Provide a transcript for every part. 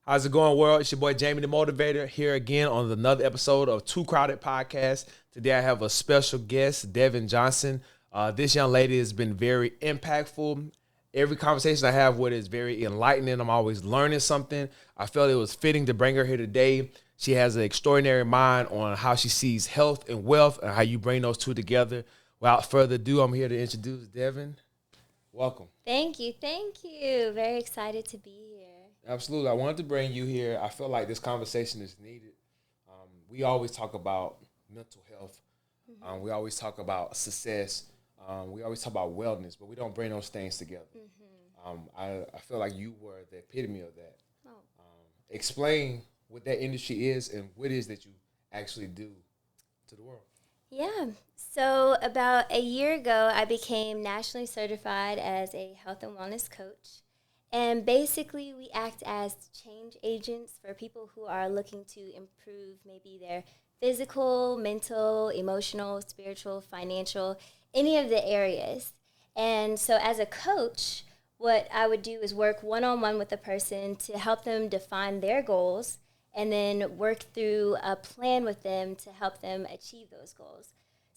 How's it going, world? It's your boy Jamie the Motivator here again on another episode of Too Crowded Podcast. Today I have a special guest, Devon Johnson. This young lady has been very impactful. Every conversation I have with her is very enlightening. I'm always learning something. I felt it was fitting to bring her here today. She has an extraordinary mind on how she sees health and wealth and how you bring those two together. Without further ado, I'm here to introduce Devon. Welcome. Thank you. Very excited to be here. Absolutely. I wanted to bring you here. I feel like this conversation is needed. We always talk about mental health. We always talk about success. We always talk about wellness, but we don't bring those things together. I feel like you were the epitome of that. Oh. Explain what that industry is and what it is that you actually do to the world. Yeah. So about a year ago, I became nationally certified as a health and wellness coach. And basically, we act as change agents for people who are looking to improve maybe their physical, mental, emotional, spiritual, financial, any of the areas. And so as a coach, what I would do is work one-on-one with a person to help them define their goals and then work through a plan with them to help them achieve those goals.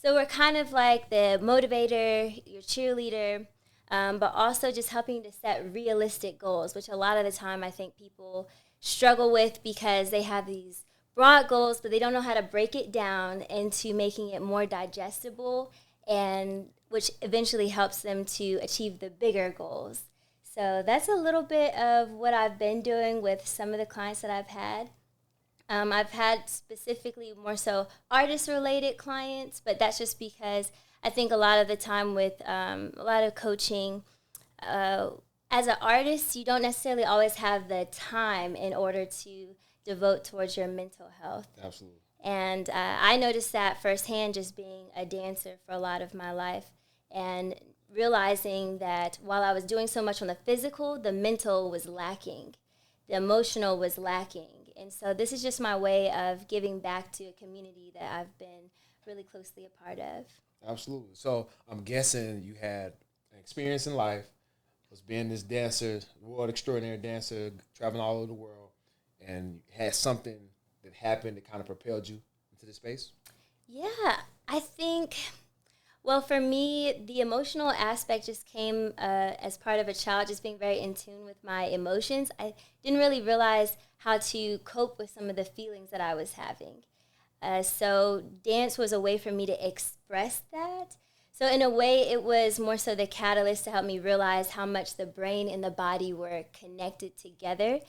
So we're kind of like the motivator, your cheerleader, but also just helping to set realistic goals, which a lot of the time I think people struggle with because they have these broad goals, but they don't know how to break it down into making it more digestible, and which eventually helps them to achieve the bigger goals. So that's a little bit of what I've been doing with some of the clients that I've had. I've had specifically more so artist-related clients, but that's just because I think a lot of the time with a lot of coaching, as an artist, you don't necessarily always have the time in order to devote towards your mental health. Absolutely. And I noticed that firsthand just being a dancer for a lot of my life and realizing that while I was doing so much on the physical, the mental was lacking. The emotional was lacking. And so this is just my way of giving back to a community that I've been really closely a part of. Absolutely. So I'm guessing you had an experience in life, was being this dancer, world extraordinary dancer, traveling all over the world, and you had something that happened that kind of propelled you into this space? Yeah, I think, well, for me, the emotional aspect just came as part of a child, just being very in tune with my emotions. I didn't really realize how to cope with some of the feelings that I was having. So dance was a way for me to express that. So in a way, it was more so the catalyst to help me realize how much the brain and the body were connected together.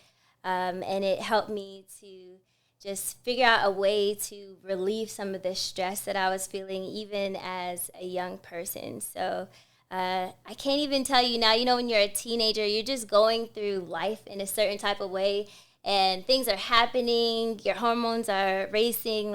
And it helped me to just figure out a way to relieve some of the stress that I was feeling even as a young person. So I can't even tell you now, when you're a teenager, you're just going through life in a certain type of way, and things are happening, your hormones are racing,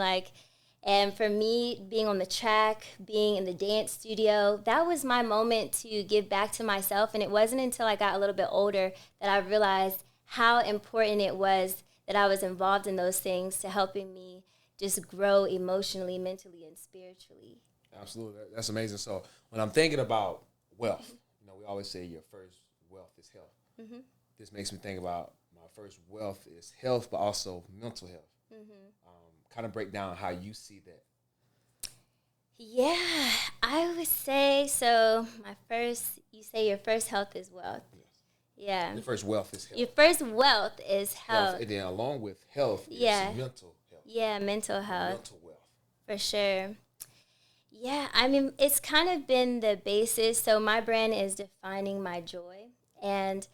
and for me, being on the track, being in the dance studio, that was my moment to give back to myself. And it wasn't until I got a little bit older that I realized how important it was that I was involved in those things to helping me just grow emotionally, mentally, and spiritually. Absolutely. That's amazing. So when I'm thinking about wealth, we always say your first wealth is health. Mm-hmm. This makes me think about my first wealth is health, but also mental health. Kind of break down how you see that. Yeah, I would say so. You say your first health is wealth. Yes. Yeah. Your first wealth is health. Your first wealth is health. And then along with health is mental health. Yeah, mental health. Mental wealth. For sure. Yeah, I mean, it's kind of been the basis. So my brand is defining my joy. And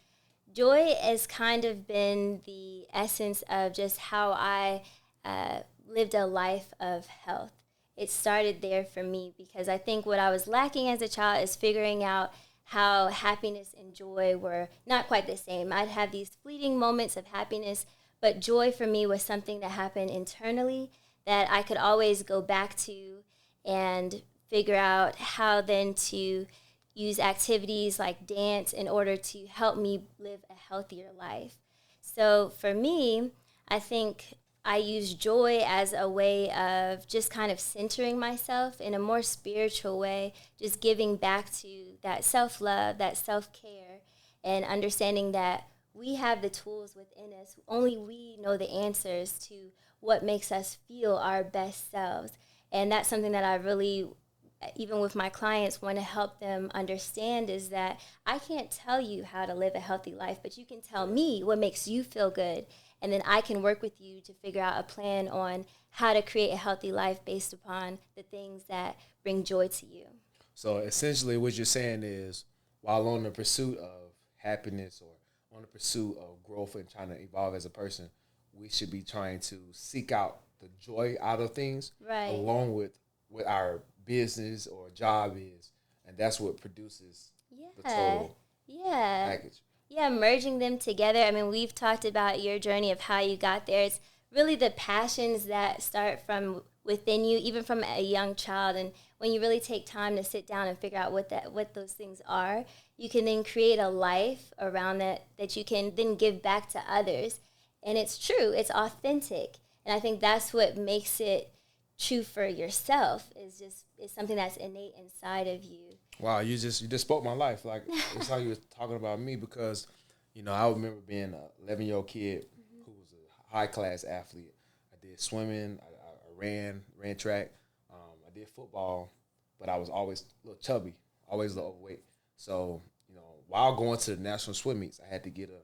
joy has kind of been the essence of just how I lived a life of health. It started there for me because I think what I was lacking as a child is figuring out how happiness and joy were not quite the same. I'd have these fleeting moments of happiness, but joy for me was something that happened internally that I could always go back to and figure out how then to use activities like dance in order to help me live a healthier life. So for me, I think I use joy as a way of just kind of centering myself in a more spiritual way, just giving back to that self-love, that self-care, and understanding that we have the tools within us. Only we know the answers to what makes us feel our best selves. And that's something that I really, even with my clients, want to help them understand, is that I can't tell you how to live a healthy life, but you can tell me what makes you feel good. And then I can work with you to figure out a plan on how to create a healthy life based upon the things that bring joy to you. So essentially what you're saying is, while on the pursuit of happiness or on the pursuit of growth and trying to evolve as a person, we should be trying to seek out the joy out of things, Right. along with what our business or job is. And that's what produces the total package. Yeah, merging them together. I mean, we've talked about your journey of how you got there. It's really the passions that start from within you, even from a young child. And when you really take time to sit down and figure out what those things are, you can then create a life around that you can then give back to others. And it's true, it's authentic. And I think that's what makes it true for yourself, is something that's innate inside of you. Wow, you just spoke my life. Like, it's how you was talking about me, because, I remember being a 11-year-old kid who was a high-class athlete. I did swimming, I ran track, I did football, but I was always a little chubby, always a little overweight. So, while going to the national swim meets, I had to get a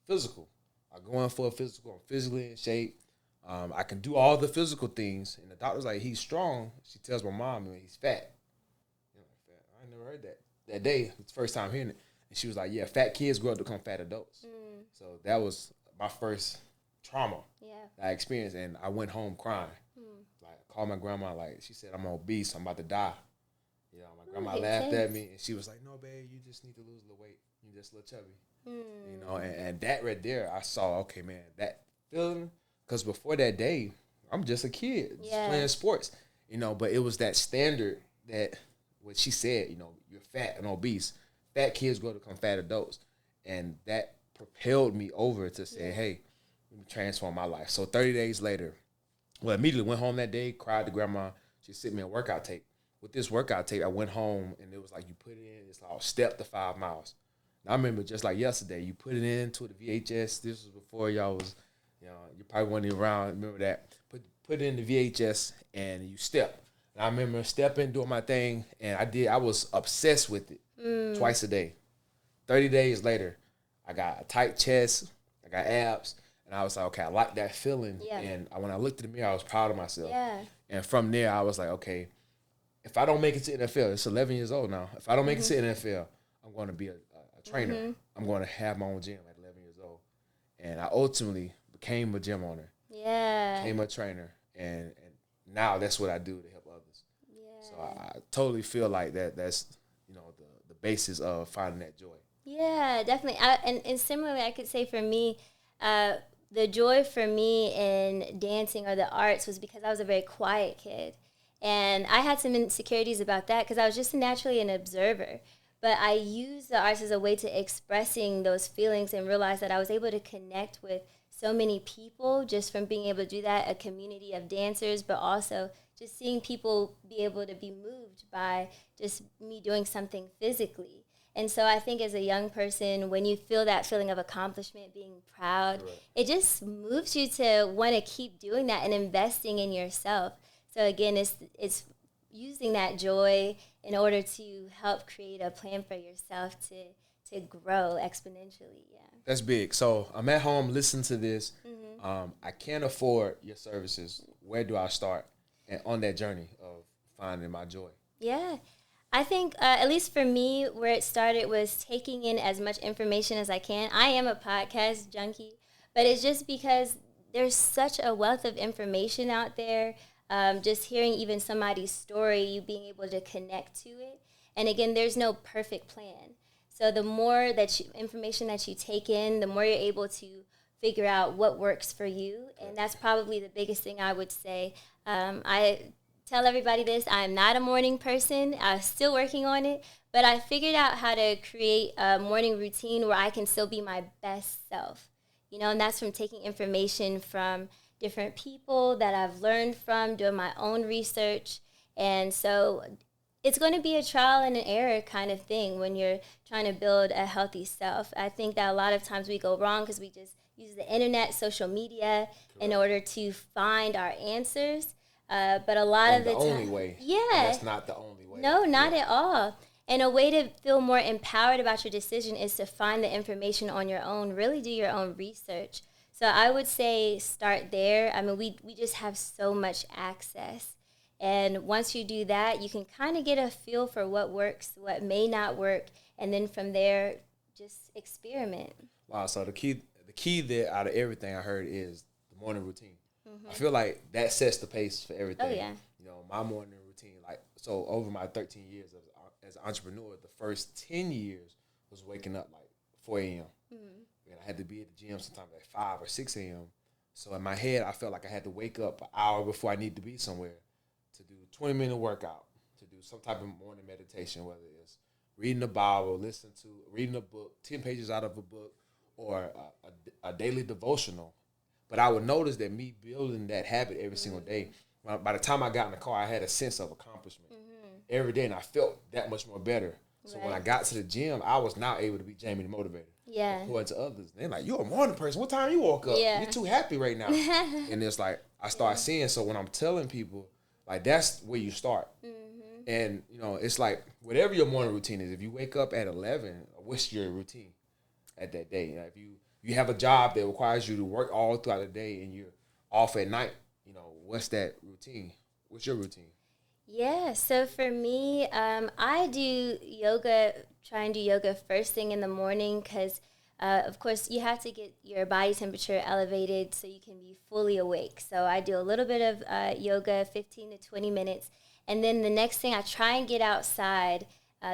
physical. I go in for a physical, I'm physically in shape. I can do all the physical things, and the doctor's like, he's strong. She tells my mom, he's fat. I never heard that day. It's the first time hearing it. And she was like, yeah, fat kids grow up to become fat adults. So that was my first trauma that I experienced. And I went home crying. Like, I called my grandma, like, she said, I'm obese, I'm about to die. My grandma laughed at me, and she was like, no, babe, you just need to lose a little weight. You're just a little chubby. And that right there, I saw, okay, man, that feeling, because before that day, I'm just a kid, just playing sports. But it was that standard that, what she said, you're fat and obese. Fat kids grow to become fat adults. And that propelled me over to say, hey, let me transform my life. So 30 days later, immediately went home that day, cried to grandma. She sent me a workout tape. With this workout tape, I went home, and it was like, you put it in, it's like step to 5 miles. And I remember just like yesterday, you put it into the VHS. This was before y'all was, you probably weren't even around. Remember that. Put it in the VHS, and you step. And I remember stepping, doing my thing, and I was obsessed with it twice a day. 30 days later, I got a tight chest, I got abs, and I was like, okay, I like that feeling. And when I looked in the mirror, I was proud of myself. And from there, I was like, okay, if I don't make it to NFL, it's 11 years old now. If I don't make it to NFL, I'm going to be a trainer. I'm going to have my own gym at 11 years old. And I ultimately became a gym owner. Became a trainer. And now that's what I do to help others. So I totally feel like that's the basis of finding that joy. Yeah, definitely. And similarly, I could say for me, the joy for me in dancing or the arts was because I was a very quiet kid. And I had some insecurities about that because I was just naturally an observer. But I used the arts as a way to expressing those feelings and realized that I was able to connect with so many people just from being able to do that, a community of dancers, but also just seeing people be able to be moved by just me doing something physically. And so I think as a young person, when you feel that feeling of accomplishment, being proud, it just moves you to want to keep doing that and investing in yourself. So again, it's using that joy in order to help create a plan for yourself to grow exponentially. That's big. So I'm at home listening to this. I can't afford your services. Where do I start and on that journey of finding my joy? I think, at least for me, where it started was taking in as much information as I can. I am a podcast junkie, but it's just because there's such a wealth of information out there. Just hearing even somebody's story, you being able to connect to it. And again, there's no perfect plan. So the more information that you take in, the more you're able to figure out what works for you. And that's probably the biggest thing I would say. I tell everybody this, I'm not a morning person. I'm still working on it. But I figured out how to create a morning routine where I can still be my best self. And that's from taking information from different people that I've learned from, doing my own research. And so it's going to be a trial and an error kind of thing when you're trying to build a healthy self. I think that a lot of times we go wrong because we just use the internet, social media in order to find our answers. But a lot of the time, only way. yeah, And that's not the only way. no, not at all. And a way to feel more empowered about your decision is to find the information on your own, really do your own research. So I would say start there. I mean, we just have so much access. And once you do that, you can kind of get a feel for what works, what may not work, and then from there, just experiment. Wow. So the key that out of everything I heard is the morning routine. I feel like that sets the pace for everything. Oh, yeah. You know, my morning routine, like, so over my 13 years as an entrepreneur, the first 10 years was waking up like 4 a.m. And I had to be at the gym sometimes at 5 or 6 a.m. So in my head, I felt like I had to wake up an hour before I need to be somewhere to do a 20-minute workout, to do some type of morning meditation, whether it's reading the Bible, reading a book, 10 pages out of a book, or a daily devotional. But I would notice that me building that habit every single day, by the time I got in the car, I had a sense of accomplishment every day, and I felt that much more better. So when I got to the gym, I was now able to be Jamie the Motivator. Yeah. According to others. They're like, you're a morning person. What time you woke up? Yeah. You're too happy right now. And it's like, I start seeing, so when I'm telling people, like, that's where you start. And, you know, it's like, whatever your morning routine is, if you wake up at 11, what's your routine at that day? You know, if you have a job that requires you to work all throughout the day and you're off at night, you know, what's that routine? What's your routine? Yeah, so for me, I do yoga, try and do yoga first thing in the morning because, of course, you have to get your body temperature elevated so you can be fully awake. So I do a little bit of yoga, 15 to 20 minutes. And then the next thing, I try and get outside,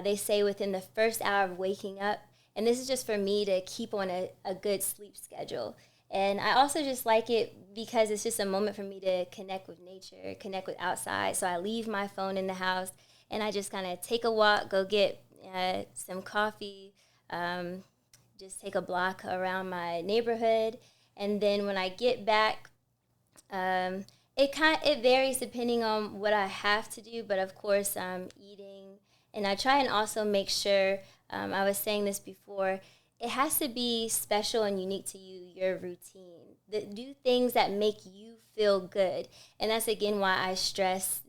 they say within the first hour of waking up. And this is just for me to keep on a good sleep schedule. And I also just like it because it's just a moment for me to connect with nature, connect with outside. So I leave my phone in the house and I just kind of take a walk, go get some coffee, just take a block around my neighborhood. And then when I get back, it varies depending on what I have to do. But of course, I'm eating. And I try and also make sure, I was saying this before, it has to be special and unique to you, your routine. Do things that make you feel good. And that's, again, why I stress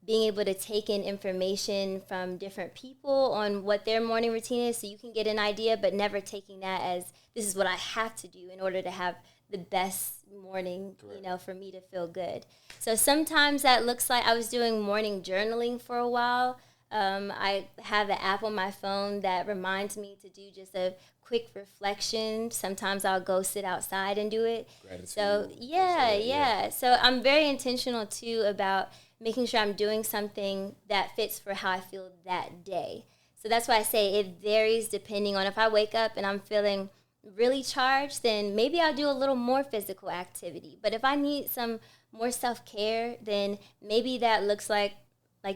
being able to take in information from different people on what their morning routine is so you can get an idea, but never taking that as this is what I have to do in order to have the best morning, Correct. you know, for me to feel good. So sometimes that looks like I was doing morning journaling for a while. I have an app on my phone that reminds me to do just a quick reflection. Sometimes I'll go sit outside and do it. Gratitude. So, yeah. So I'm very intentional, too, about making sure I'm doing something that fits for how I feel that day. So that's why I say it varies depending on if I wake up and I'm feeling really charged, then maybe I'll do a little more physical activity. But if I need some more self-care, then maybe that looks like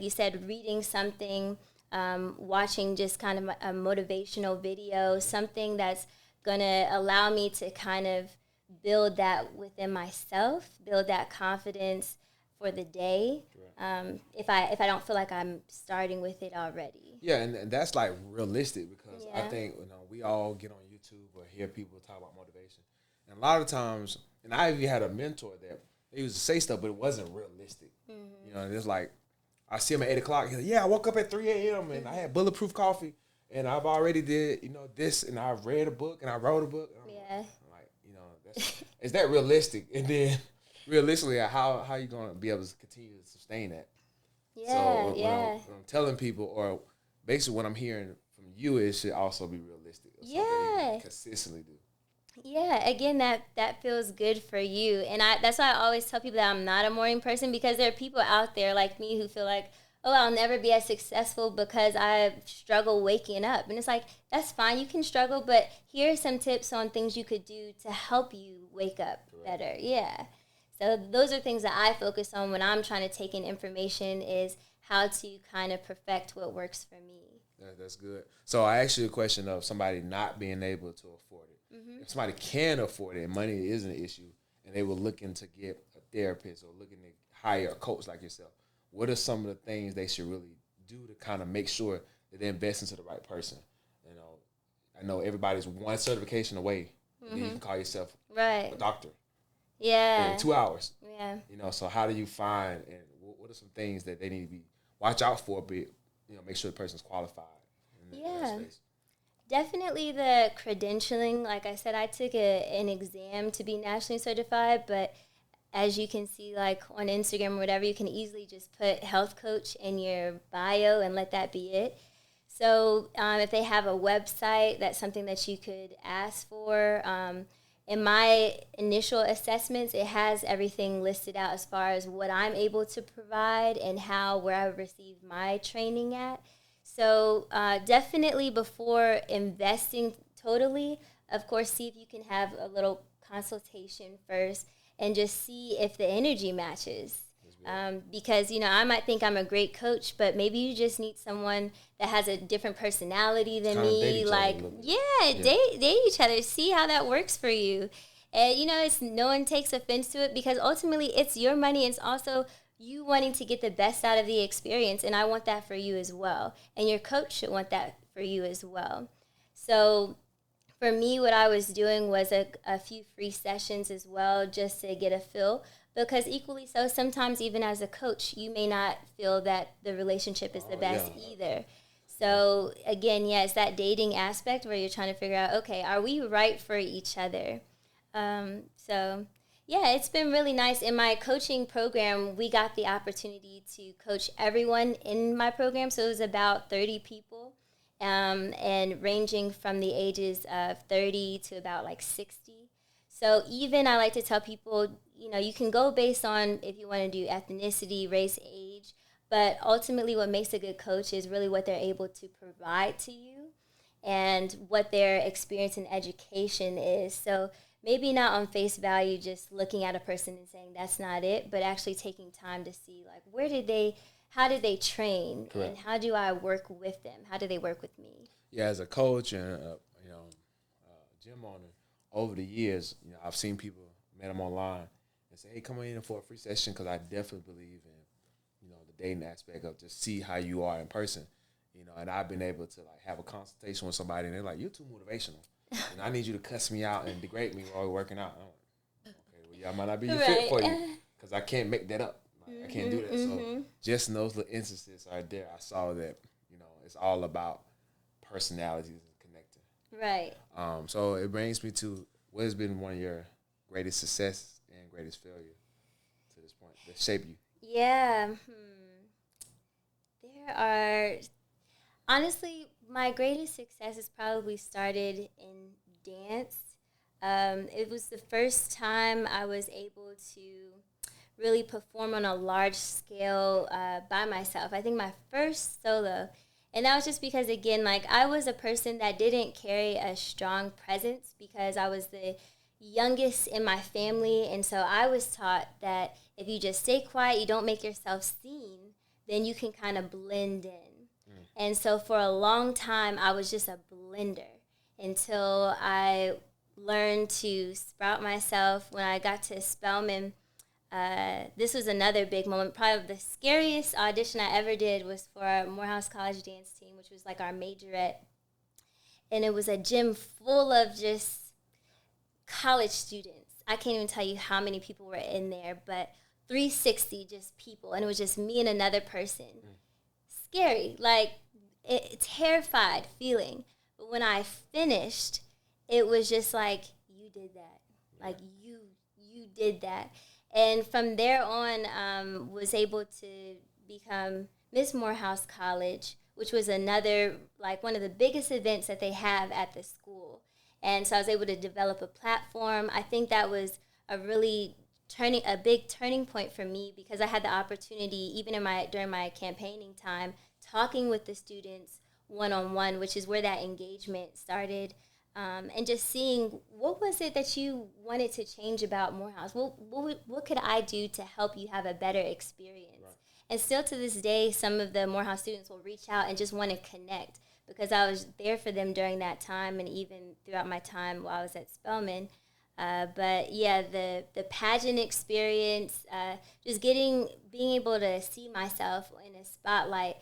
you said, reading something, watching just kind of a motivational video, something that's going to allow me to kind of build that within myself, build that confidence for the day, if I don't feel like I'm starting with it already. Yeah, and that's like realistic because I Yeah. think we all get on YouTube or hear people talk about motivation. And a lot of times, and I even had a mentor that he used to say stuff, but it wasn't realistic. You know, and it's like, I see him at 8 o'clock. He's like, yeah, I woke up at 3 a.m. and I had bulletproof coffee and I've already did, this and I've read a book and I wrote a book. Yeah. I'm like, is that realistic? And then realistically, how you going to be able to continue to sustain that? Yeah, So when yeah. I'm telling people, or basically what I'm hearing from you, it should also be realistic. Or something that you can consistently do. Yeah, again, that feels good for you. And that's why I always tell people that I'm not a morning person, because there are people out there like me who feel like, oh, I'll never be as successful because I struggle waking up. And it's like, that's fine. You can struggle, but here are some tips on things you could do to help you wake up better. Yeah. So those are things that I focus on when I'm trying to take in information, is how to kind of perfect what works for me. That's good. So I asked you a question of somebody not being able to afford it. If somebody can afford it and money isn't an issue and they were looking to get a therapist or looking to hire a coach like yourself, what are some of the things they should really do to kind of make sure that they invest into the right person? You know, I know everybody's one certification away, and then you can call yourself a doctor. Yeah. In 2 hours. Yeah. You know, so how do you find, and what are some things that they need to be watch out for, but make sure the person's qualified in that space? Definitely the credentialing. Like I said, I took an exam to be nationally certified, but as you can see, like on Instagram or whatever, you can easily just put health coach in your bio and let that be it. So if they have a website, that's something that you could ask for. In my initial assessments, it has everything listed out as far as what I'm able to provide and where I receive my training at. So definitely before investing totally, of course, see if you can have a little consultation first and just see if the energy matches. Because, I might think I'm a great coach, but maybe you just need someone that has a different personality than me. Like, date each other. See how that works for you. And, it's no one takes offense to it because ultimately it's your money. It's also you wanting to get the best out of the experience. And I want that for you as well. And your coach should want that for you as well. So for me, what I was doing was a few free sessions as well just to get a feel. Because equally so, sometimes even as a coach, you may not feel that the relationship is the best either. So again, it's that dating aspect where you're trying to figure out, okay, are we right for each other? It's been really nice. In my coaching program, we got the opportunity to coach everyone in my program. So it was about 30 people and ranging from the ages of 30 to about like 60. So even I like to tell people, you can go based on if you want to do ethnicity, race, age, but ultimately what makes a good coach is really what they're able to provide to you and what their experience in education is. So maybe not on face value just looking at a person and saying that's not it, but actually taking time to see like how did they train? Correct. And how do I work with them? How do they work with me? Yeah, as a coach and gym owner, over the years, I've seen people, met them online, and say, hey, come on in for a free session because I definitely believe in, the dating aspect of just see how you are in person, and I've been able to like have a consultation with somebody and they're like, you're too motivational. And I need you to cuss me out and degrade me while we're working out. I'm like, okay, well, I might not be your fit for you because I can't make that up. Like, I can't do that. So just in those little instances right there, I saw that, it's all about personalities and connecting. Right. So it brings me to what has been one of your greatest success and greatest failure to this point that shaped you? Yeah. There are, honestly, my greatest success has probably started in dance. It was the first time I was able to really perform on a large scale by myself. I think my first solo. And that was just because, again, like I was a person that didn't carry a strong presence because I was the youngest in my family. And so I was taught that if you just stay quiet, you don't make yourself seen, then you can kind of blend in. And so for a long time, I was just a blender until I learned to sprout myself. When I got to Spelman, this was another big moment. Probably the scariest audition I ever did was for our Morehouse College dance team, which was like our majorette. And it was a gym full of just college students. I can't even tell you how many people were in there, but 360 just people. And it was just me and another person. Scary, like terrified feeling. But when I finished, it was just like, you did that. Like you did that. And from there on, was able to become Miss Morehouse College, which was another, like one of the biggest events that they have at the school. And so I was able to develop a platform. I think that was a big turning point for me because I had the opportunity, even during my campaigning time, talking with the students one-on-one, which is where that engagement started. And just seeing what was it that you wanted to change about Morehouse? What could I do to help you have a better experience? Right. And still to this day, some of the Morehouse students will reach out and just want to connect because I was there for them during that time and even throughout my time while I was at Spelman. But yeah, the pageant experience, just being able to see myself in a spotlight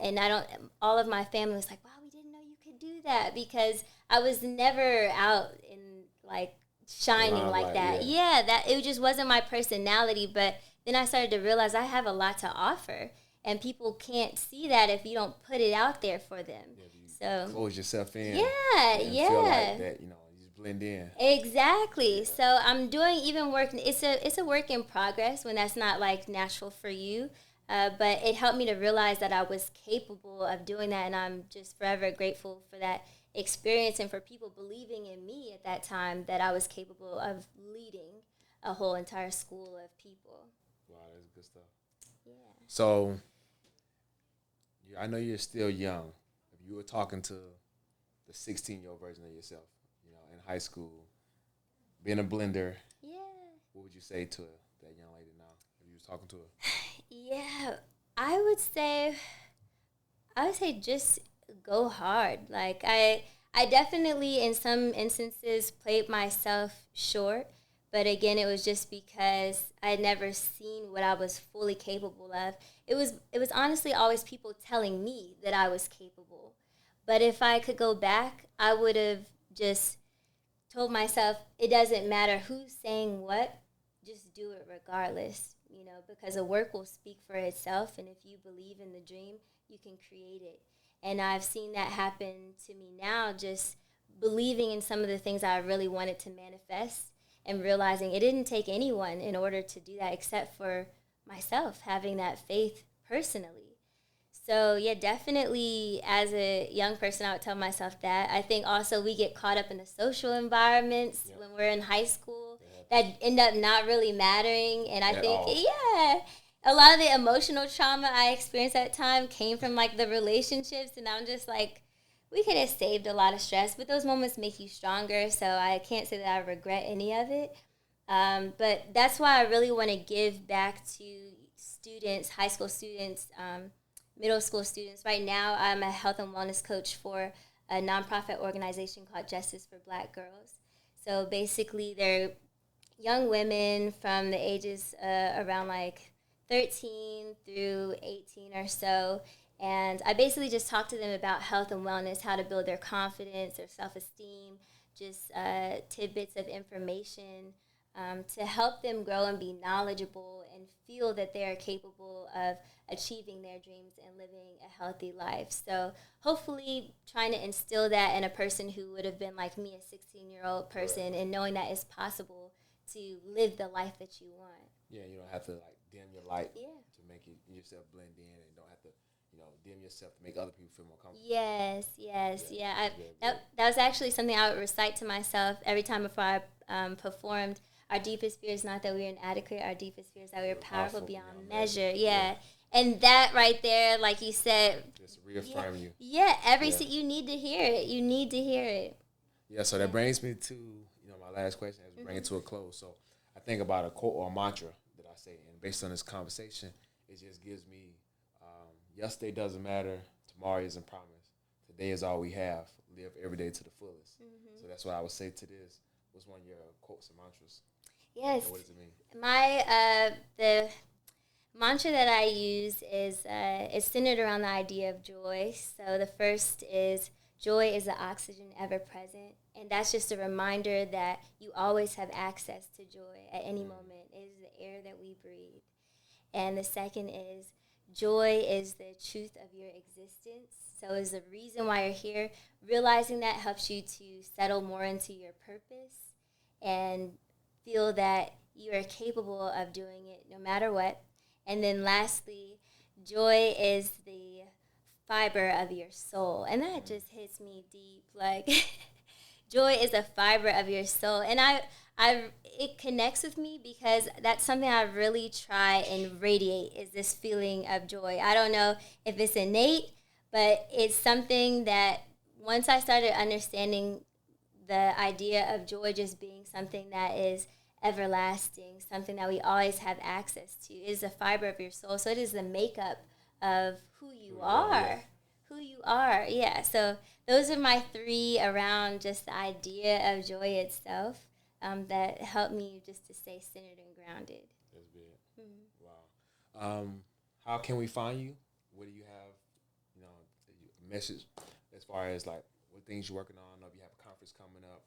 and I don't. All of my family was like, "Wow, we didn't know you could do that," because I was never out in like shining like that. Yeah, that it just wasn't my personality. But then I started to realize I have a lot to offer, and people can't see that if you don't put it out there for them. So close yourself in. Yeah, and yeah. Feel like that, you know, you just blend in. Exactly. Yeah. So I'm doing even work. It's a work in progress when that's not like natural for you. But it helped me to realize that I was capable of doing that, and I'm just forever grateful for that experience and for people believing in me at that time that I was capable of leading a whole entire school of people. Wow, that's good stuff. Yeah. So, I know you're still young. If you were talking to the 16-year-old version of yourself, you know, in high school, being a blender, what would you say to that young lady now if you was talking to her? Yeah, I would say just go hard. Like I definitely in some instances played myself short, but again it was just because I had never seen what I was fully capable of. It was honestly always people telling me that I was capable. But if I could go back, I would have just told myself it doesn't matter who's saying what, just do it regardless, because the work will speak for itself, and if you believe in the dream, you can create it. And I've seen that happen to me now, just believing in some of the things I really wanted to manifest and realizing it didn't take anyone in order to do that except for myself, having that faith personally. So yeah, definitely as a young person, I would tell myself that. I think also we get caught up in the social environments when we're in high school that end up not really mattering. And I think, a lot of the emotional trauma I experienced at the time came from like the relationships. And I'm just like, we could have saved a lot of stress, but those moments make you stronger. So I can't say that I regret any of it. But that's why I really want to give back to students, high school students, middle school students. Right now, I'm a health and wellness coach for a nonprofit organization called Justice for Black Girls. So basically, they're young women from the ages around like 13 through 18 or so. And I basically just talk to them about health and wellness, how to build their confidence, their self-esteem, just tidbits of information to help them grow and be knowledgeable and feel that they are capable of achieving their dreams and living a healthy life. So hopefully trying to instill that in a person who would have been like me, a 16-year-old person, and knowing that it's possible to live the life that you want. Yeah, you don't have to like dim your light to make yourself blend in, and don't have to, dim yourself to make other people feel more comfortable. Yes. That was actually something I would recite to myself every time before I performed. Our deepest fear is not that we are inadequate. Our deepest fear is that we are powerful beyond measure. Yeah. And that right there, like you said, just reaffirm you. Yeah, you need to hear it. You need to hear it. Yeah, so that brings me to, my last question as we bring it to a close. So I think about a quote or a mantra that I say, and based on this conversation, it just gives me, yesterday doesn't matter, tomorrow isn't promised. Today is all we have. Live every day to the fullest. So that's what I would say to this. What's one of your quotes and mantras? Yes. And what does it mean? The mantra that I use is centered around the idea of joy. So the first is, joy is the oxygen ever present. And that's just a reminder that you always have access to joy at any moment. It is the air that we breathe. And the second is, joy is the truth of your existence. So it's the reason why you're here. Realizing that helps you to settle more into your purpose and feel that you are capable of doing it no matter what. And then lastly, joy is the fiber of your soul. And that just hits me deep. Like, joy is a fiber of your soul. And it connects with me because that's something I really try and radiate, is this feeling of joy. I don't know if it's innate, but it's something that once I started understanding the idea of joy just being something that is everlasting, something that we always have access to, is the fiber of your soul. So it is the makeup of who you are. Who you are, yeah. So those are my three around just the idea of joy itself that help me just to stay centered and grounded. That's big. Wow. How can we find you? What do you have message as far as like what things you're working on, or if you have a conference coming up.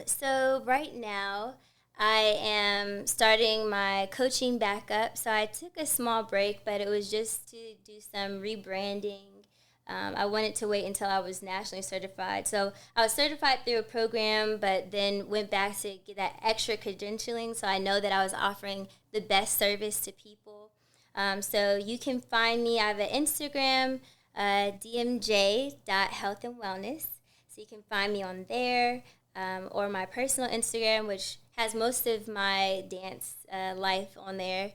So right now I am starting my coaching back up. So I took a small break, but it was just to do some rebranding. I wanted to wait until I was nationally certified. So I was certified through a program, but then went back to get that extra credentialing. So I know that I was offering the best service to people. So you can find me. I have an Instagram, dmj.healthandwellness. So you can find me on there, or my personal Instagram, which has most of my dance life on there.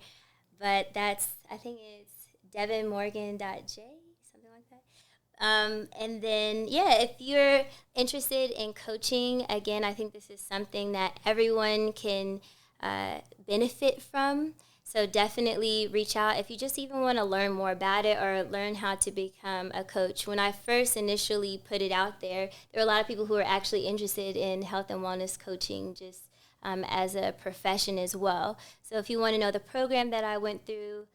But I think it's devonmorgan.j, something like that. And then, if you're interested in coaching, again, I think this is something that everyone can benefit from. So definitely reach out if you just even want to learn more about it or learn how to become a coach. When I first initially put it out there were a lot of people who were actually interested in health and wellness coaching just as a profession as well. So if you want to know the program that I went through,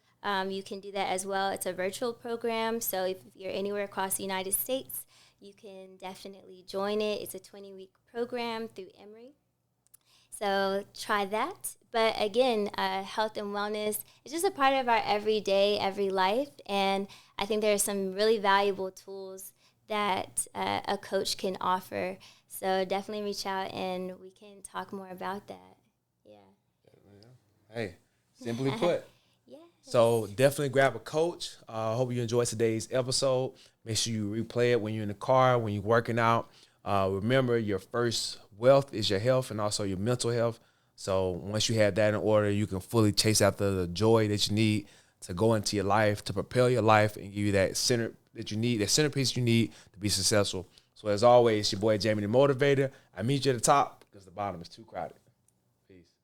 you can do that as well. It's a virtual program, so if you're anywhere across the United States, you can definitely join it. It's a 20-week program through Emory. So try that. But again, health and wellness is just a part of our everyday, every life. And I think there are some really valuable tools that a coach can offer. So definitely reach out and we can talk more about that. Yeah. Hey, simply put. Yeah. So definitely grab a coach. I hope you enjoyed today's episode. Make sure you replay it when you're in the car, when you're working out. Remember, your first wealth is your health and also your mental health. So once you have that in order, you can fully chase after the joy that you need to go into your life, to propel your life and give you that center that you need, that centerpiece you need to be successful. So as always, your boy Jamie the Motivator. I meet you at the top because the bottom is too crowded. Peace.